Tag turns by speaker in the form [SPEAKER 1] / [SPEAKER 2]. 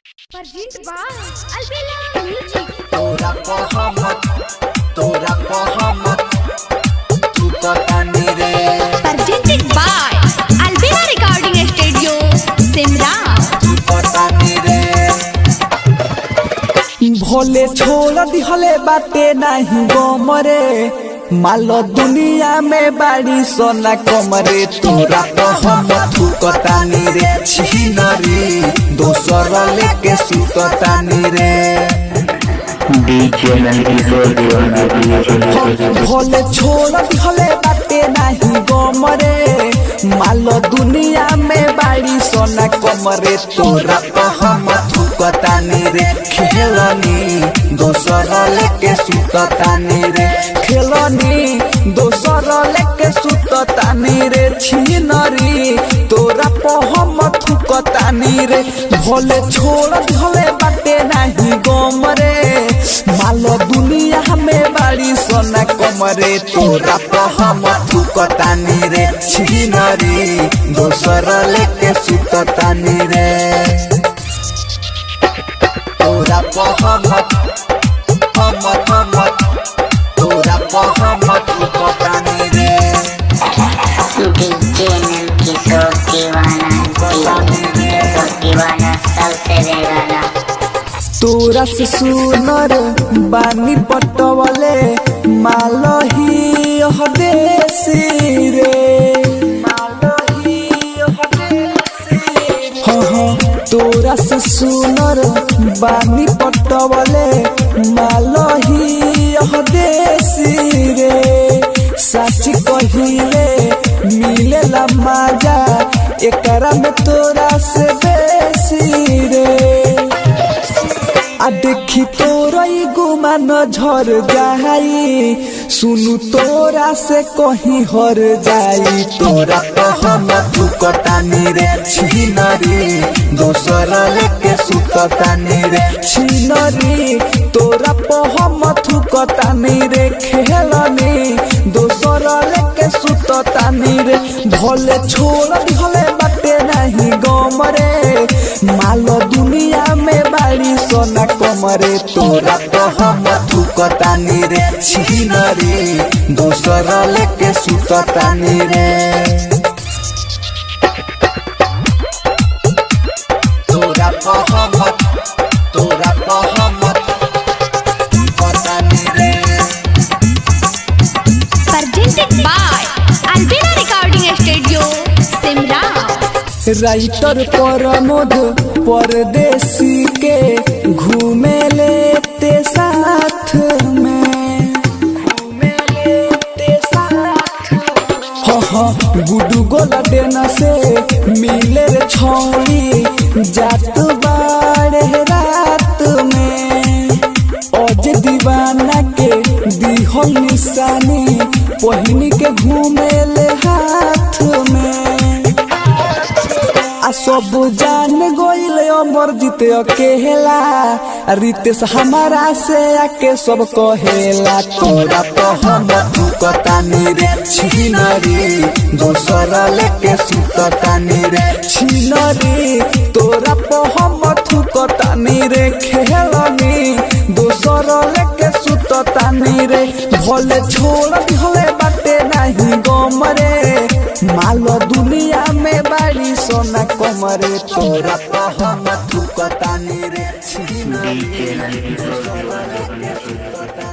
[SPEAKER 1] Presented by Albella Music.
[SPEAKER 2] तोरा मोहम्मद तू कतानी रे।
[SPEAKER 1] Presented by Albella Recording Studio, Simra.
[SPEAKER 2] तू कतानी रे। भोले छोड़ दिहले बाटे नहीं गोमरे, मालो दुनिया में बाड़ी सोना कमरे। तोरा मोहम्मद तू कतानी रे छिनरी, दोसर लेके सुततानी रे। भोले छोड़ दिहले बाटे नहीं गोमरे, मालो दुनिया में बाड़ी सोना कमरे। तोरा मोहम्मद तू कतानी रे खेलनी, दोसर लेके सुततानी रे। खेलनी दोसर लेके सुततानी रे छिनरी, तोरा मोहम्मद तू कतानी रे। भोले छोड़ दिहले बाटे नहीं गोमरे, मालो दुनिया में बाड़ी सोना कमरे। तोरा मोहम्मद तू कतानी रे छिनरी, दोसर लेके सुततानी रे। तोरा मोहम्मद तोरा मोहम्मद तू कतानी रे।
[SPEAKER 3] दीवाना सबसे बेगाना।
[SPEAKER 2] तोरा से सुनर बानी पटवले, मालो ही देसी रे। हाँ तोरा से सुनर बानी पटवले, मालो ही देसी रे। सच कहिले मिलेला मजा, एकरा में तोरा से बेसी रे। आ देखी तोरा गुमान झर जाई, सुनु तोरा से कहीं हर जाई। तोरा मोहम्मद तू कतानी रे छिनरी, दोसर लेके सुततानी रे छिनरी। तोरा मोहम्मद तू कतानी रे खेलनी, दोसर लेके सुततानी रे। भोले छोड़ दिहले बाटे नहीं गोमरे, मालो दुनिया में बाड़ी सोना कमरे। तोरा मोहम्मद तू कतानी रे छिनरी, दोसर लेके सुततानी रे। तोरा मोहम्मद तू कतानी रे।
[SPEAKER 1] Presented by Albella Recording Studio, Simra.
[SPEAKER 2] Writer Pramod परदेसी के घूमे लेते साथ में, हाँ गुडू गोला देना से मिले रे छौड़ी, जात बाड़े रात में। अज दीवाना के दिहल निशानी, पहिनी के घूमे ले हाथ में। आ सब जान गोइल अमर जीते अकेला, रितेश हमारा से आके सब कहेला। तोरा मोहम्मद तू कतानी रे छिनरी, दोसर लेके सुततानी रे छिनरी। तोरा मोहम्मद तू कतानी रे खेलनी, दोसर लेके सुततानी रे। भोले छोड़ दिहले बाटे नहीं गोमरे, मालो दुनिया में बाड़ी सोना कमरे। तोरा मोहम्मद तू कतानी रे छिनरी, दोसर लेके सुततानी रे।